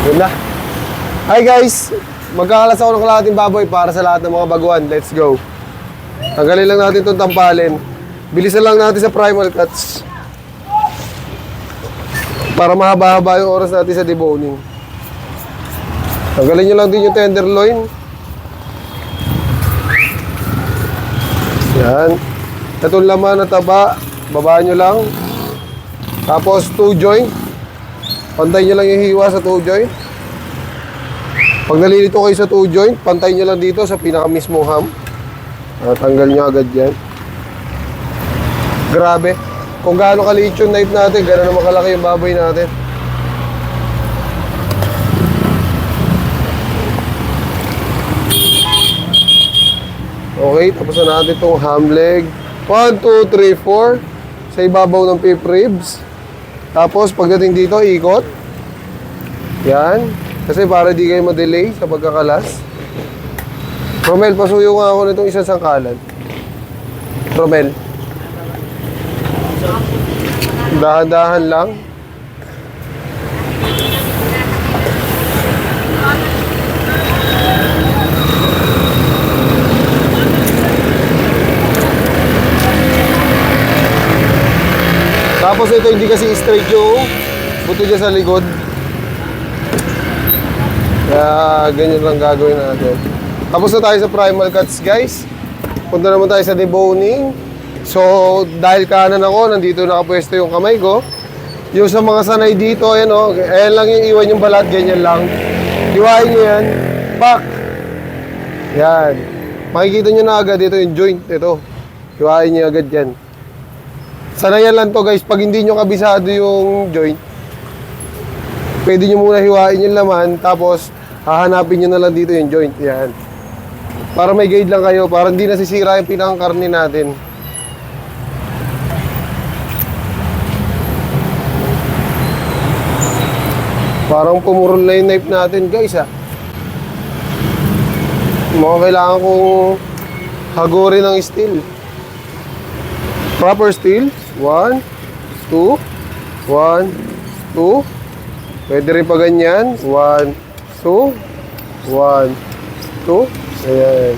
Yun na. Hi guys! Magkakalas ako ng kalahating baboy para sa lahat ng mga baguhan. Let's go. Tanggalin lang natin itong tampalin. Bilisan lang natin sa primal cuts. Para mahaba-haba yung oras natin sa deboning. Tanggalin nyo lang din yung tenderloin. Yan. Itong laman na taba, babaan nyo lang. Tapos 2 joint. Pantay nyo lang yung hiwa sa 2 joint. Pag nalilito kayo sa 2 joint, pantay nyo lang dito sa pinaka mismong ham. Tanggal nyo agad yan. Grabe. Kung gaano kaliit yung knife natin, gano'n naman kalaki yung baboy natin. Okay, tapos na natin itong ham leg. 1, 2, 3, 4. Sa ibabaw ng pip ribs. Tapos pagdating dito, ikot. Yan. Kasi para di kayo ma-delay sa pagkakalas. Romel, pasuyo nga ako nitong isang sangkalan. Romel. Dahan-dahan lang. Tapos ito hindi kasi straight yung buto dyan sa likod. Kaya ganyan lang gagawin natin. Tapos na tayo sa primal cuts guys. Punta naman tayo sa deboning. So dahil kanan ako, nandito nakapwesto yung kamay ko. Yung sa mga sanay dito, ayan o. Ayan lang yung iwan yung balat, ganyan lang. Hiwain nyo yan. Back. Yan. Makikita nyo na agad ito yung joint. Ito. Hiwain nyo agad yan. Sanayan lang to guys, pag hindi nyo kabisado yung joint, pwede nyo muna hiwain yung laman, tapos hahanapin nyo na lang dito yung joint. Yan. Para may guide lang kayo, para hindi nasisira yung pinakang karne natin. Parang pumurol na yung knife natin guys ha. Mga kailangan kong hagorin ng steel. Proper steel. 1, 2, 1, 2. Pwede rin pa ganyan. 1, 2, 1, 2. Ayan.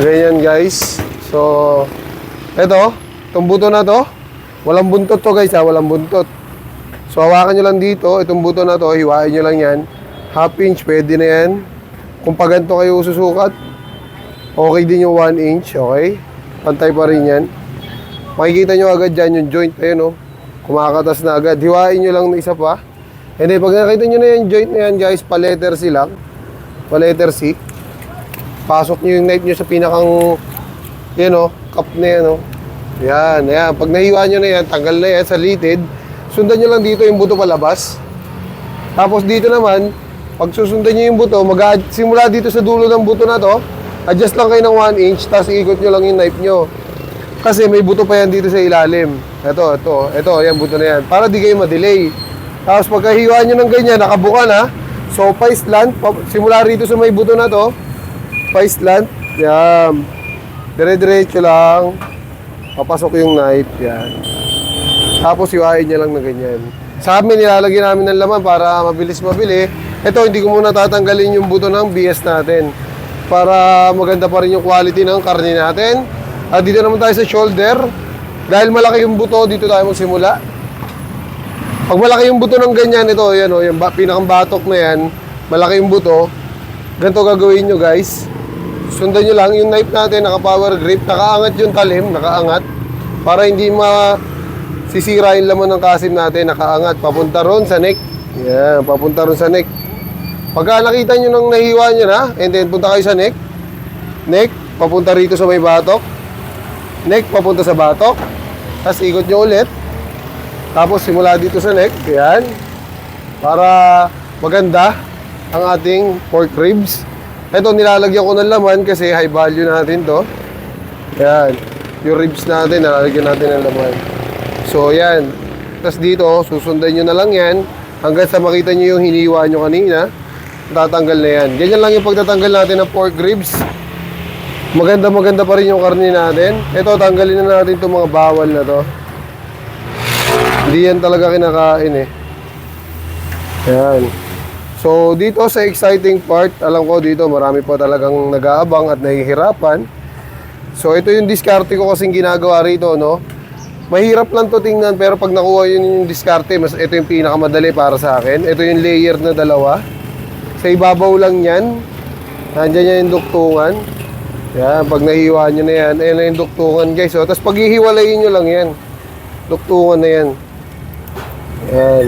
Ganyan guys. So, eto. Itong buto na to. Walang buntot to guys ha. Walang buntot. So, hawakan nyo lang dito. Itong buto na to. Hiwain nyo lang yan. Half inch. Pwede na yan. Kung pa ganito kayo susukat, okay din yung 1 inch. Okay. Pantay pa rin yan. Makikita nyo agad dyan yung joint. Ayun o. Kumakatas na agad. Hiwain nyo lang ng isa pa. And then, pag nakita nyo na yung joint na yan, guys, pa-letter C lang. Pa-letter C. Pasok nyo yung knife nyo sa pinakang, yan o, cup na yan o. Yan, yan. Pag nahiwa nyo na yan, tanggal na yan sa litid. Sundan nyo lang dito yung buto palabas. Tapos dito naman, pag susundan nyo yung buto, simula dito sa dulo ng buto na to, adjust lang kayo ng 1 inch, tapos ikot nyo lang yung knife nyo. Kasi may buto pa yan dito sa ilalim. Ito, yan buto na yan. Para di kayo ma-delay. Tapos pagkahiwa nyo ng ganyan, nakabuka na. So, pa-slant. Simula rito sa may buto na to. Pa-slant. Yan. Dire-diretso lang. Papasok yung knife. Yan. Tapos hiwain nyo lang na ganyan. Sa amin, nilalagyan namin ng laman para mabilis mabili. Ito, hindi ko muna tatanggalin yung buto ng BS natin. Para maganda pa rin yung quality ng karne natin. At dito naman tayo sa shoulder. Dahil malaki yung buto, dito tayo magsimula. Pag malaki yung buto ng ganyan, ito, yan o, yung pinakang batok na yan, malaki yung buto, ganito gagawin nyo guys. Sundan nyo lang, yung knife natin, naka-power grip, nakaangat yung talim, nakaangat. Para hindi masisira yung laman ng kasim natin, nakaangat, papunta ron sa neck. Yan, papunta ron sa neck. Pagka nakita nyo nang nahiwa nyo na, and then punta kayo sa neck, papunta rito sa may batok. Neck, papunta sa batok. Tapos ikot nyo ulit. Tapos simula dito sa neck. Yan. Para maganda ang ating pork ribs. Ito, nilalagyan ko ng laman kasi high value natin to. Yan. Yung ribs natin, nilalagyan natin ng laman. So, yan. Tapos dito, susundan nyo na lang yan. Hanggang sa makita nyo yung hiniwa nyo kanina. Tatanggal na yan. Ganyan lang yung pagtatanggal natin ng pork ribs. Maganda pa rin yung karne natin. Ito, tanggalin na natin itong mga bawal na to. Hindi yan talaga kinakain eh. Ayan. So, dito sa exciting part, alam ko dito marami pa talagang nag-aabang at nahihirapan. So, ito yung diskarte ko kasing ginagawa rito, no? Mahirap lang to tingnan, pero pag nakuha yun yung diskarte, ito yung pinakamadali para sa akin. Ito yung layer na dalawa. Sa ibabaw lang yan. Nandiyan yan yung duktungan. Yan, pag nahiwa nyo na yan, ayan na yung duktungan, guys. So, tapos pag hihiwalayin nyo lang yan. Duktungan na yan. Yan.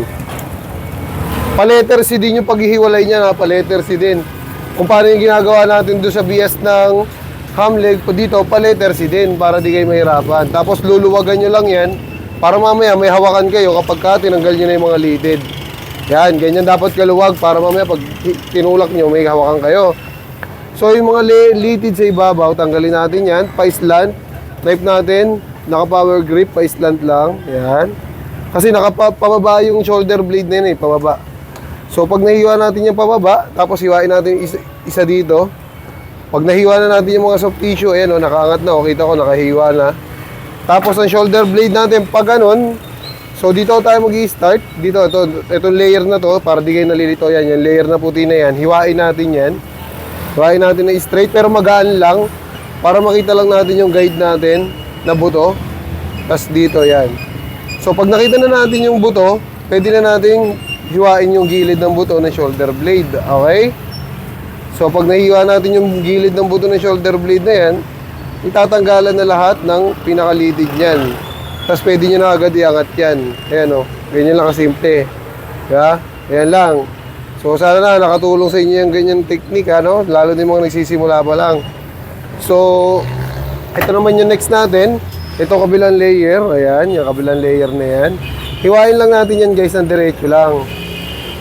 Pa-letter C din yung paghihiwalay niya, na pa-letter C din. Kung paano yung ginagawa natin doon sa bias ng hamleg, dito pa-letter C din para di kayo mahirapan. Tapos luluwagan nyo lang yan para mamaya may hawakan kayo kapag tinanggal nyo na yung mga litid. Yan, ganyan dapat kaluwag para mamaya pag tinulak nyo may hawakan kayo. So yung mga litid sa ibabaw, tanggalin natin yan, pa-slant. Knife natin, naka-power grip, pa-slant lang. Yan. Kasi nakapababa yung shoulder blade na yun pababa. So pag nahiwa natin yung pababa, tapos hiwain natin isa dito. Pag nahiwa na natin yung mga soft tissue, ayan o, nakaangat na, o kita ko, nakahiwa na. Tapos ang shoulder blade natin, pag ganun, so dito tayo mag-i-start. Dito, itong layer na to, para di kayo nalilito yan, yung layer na puti na yan, hiwain natin yan. Hiwain natin na straight, pero magaan lang, para makita lang natin yung guide natin na buto. Tapos dito, yan. So pag nakita na natin yung buto, pwede na natin hiwain yung gilid ng buto ng shoulder blade, okay? So pag nahiwa natin yung gilid ng buto ng shoulder blade na yan, itatanggalan na lahat ng pinakalitid niyan. Tapos pwede nyo na agad iangat yan. Ayan o, ganyan lang kasimple. Yeah? Ayan lang. So sana na nakatulong sa inyo yung ganyan technique, ano? Lalo din mga nagsisimula pa lang. So, ito naman yung next natin. Ito kabilang layer, ayan, yung kabilang layer na yan. Hiwain lang natin yan, guys, ng diretso lang.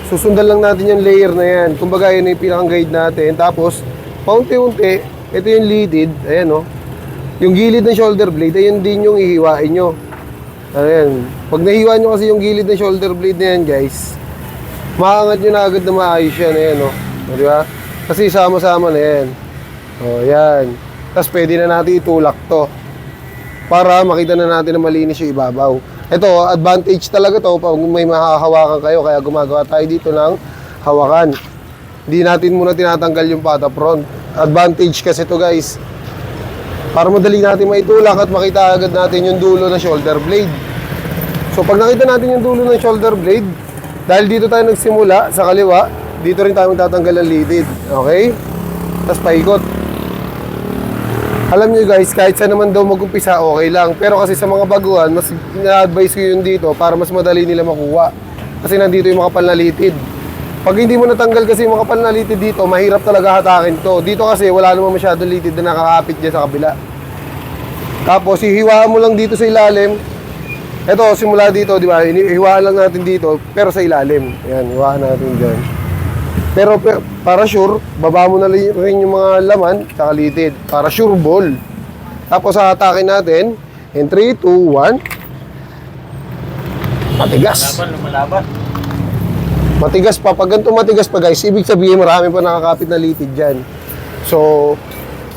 Susundan lang natin yung layer na yan. Kumbaga, yun yung pinakang guide natin. Tapos, paunti-unti, ito yung litid. Ayan, o. Yung gilid ng shoulder blade, ayun din yung ihiwain nyo. Ayan. Pag nahiwa nyo kasi yung gilid ng shoulder blade na yan, guys, maangat nyo na agad na maayos yan. Ayan, o. Di ba? Kasi sama-sama na yan. O, yan. Tapos, pwede na natin itulak to. Para makita na natin na malinis yung ibabaw. Ito, advantage talaga to pag may mahahawakan kayo, kaya gumagawa tayo dito ng hawakan. Hindi natin muna tinatanggal yung pata front. Advantage kasi to, guys. Para madali natin maitulak at makita agad natin yung dulo ng shoulder blade. So pag nakita natin yung dulo ng shoulder blade, dahil dito tayo nagsimula sa kaliwa, dito rin tayo magtatanggal ng litid. Okay? Tapos paikot. Alam nyo, guys, kahit saan naman daw mag-umpisa, okay lang. Pero kasi sa mga baguhan, mas ina-advise ko yun dito para mas madali nila makuha. Kasi nandito yung makapal na litid. Pag hindi mo natanggal kasi yung makapal na litid dito, mahirap talaga hatakin to. Dito kasi wala namang masyadong litid na nakakapit dyan sa kabila. Tapos hihiwaan mo lang dito sa ilalim. Ito, simula dito, di ba? Hiwaan lang natin dito, pero sa ilalim. Ayan, hiwaan natin dyan. Pero para sure, baba mo na rin yung mga laman tsaka litid. Para sure ball. Tapos hahatakin natin. In 3, 2, 1. Matigas. Lumalaban. Matigas pa. Pag ganito matigas pa, guys, ibig sabihin marami pa nakakapit na litid dyan. So,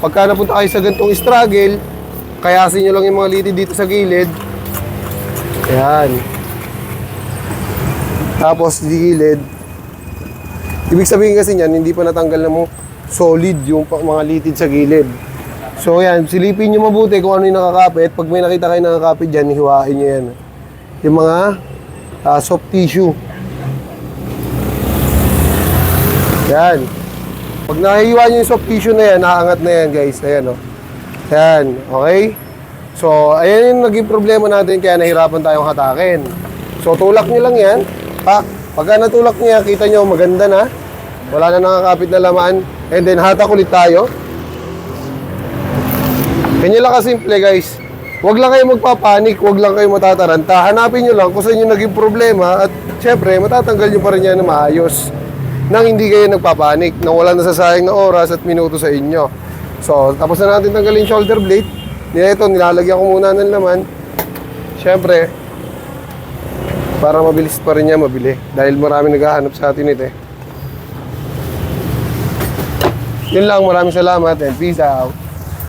pagka napunta kayo sa ganitong struggle, kayasin nyo lang yung mga litid dito sa gilid. Ayan. Tapos di gilid. Ibig sabihin kasi niyan, hindi pa natanggal na mo solid yung mga litid sa gilid. So yan, silipin nyo mabuti kung ano yung nakakapit. Pag may nakita kayo nakakapit dyan, hiwain nyo yan. Yung mga soft tissue. Yan. Pag nahihiwa nyo yung soft tissue na yan, nakaangat na yan, guys. Ayan, o. Yan, okay? So, ayan yung naging problema natin kaya nahirapan tayong hatakin. So, tulak nyo lang yan. Pagka natulak nyo yan, kita nyo maganda na. Wala na nakakapit na laman. And then, hatak ulit tayo. Ganyan lang kasimple, guys. Huwag lang kayo magpapanik, huwag lang kayo matataranta. Hanapin nyo lang kung saan yung naging problema at syempre, matatanggal nyo pa rin yan na maayos. Nang hindi kayo nagpapanik, nang walang nasasayang na oras at minuto sa inyo. So, tapos na natin tanggalin shoulder blade. Ito, nilalagyan ko muna ng laman. Syempre, para mabilis pa rin niya mabili. Dahil marami naghahanap sa atin ito. Yun lang, maraming salamat and peace out.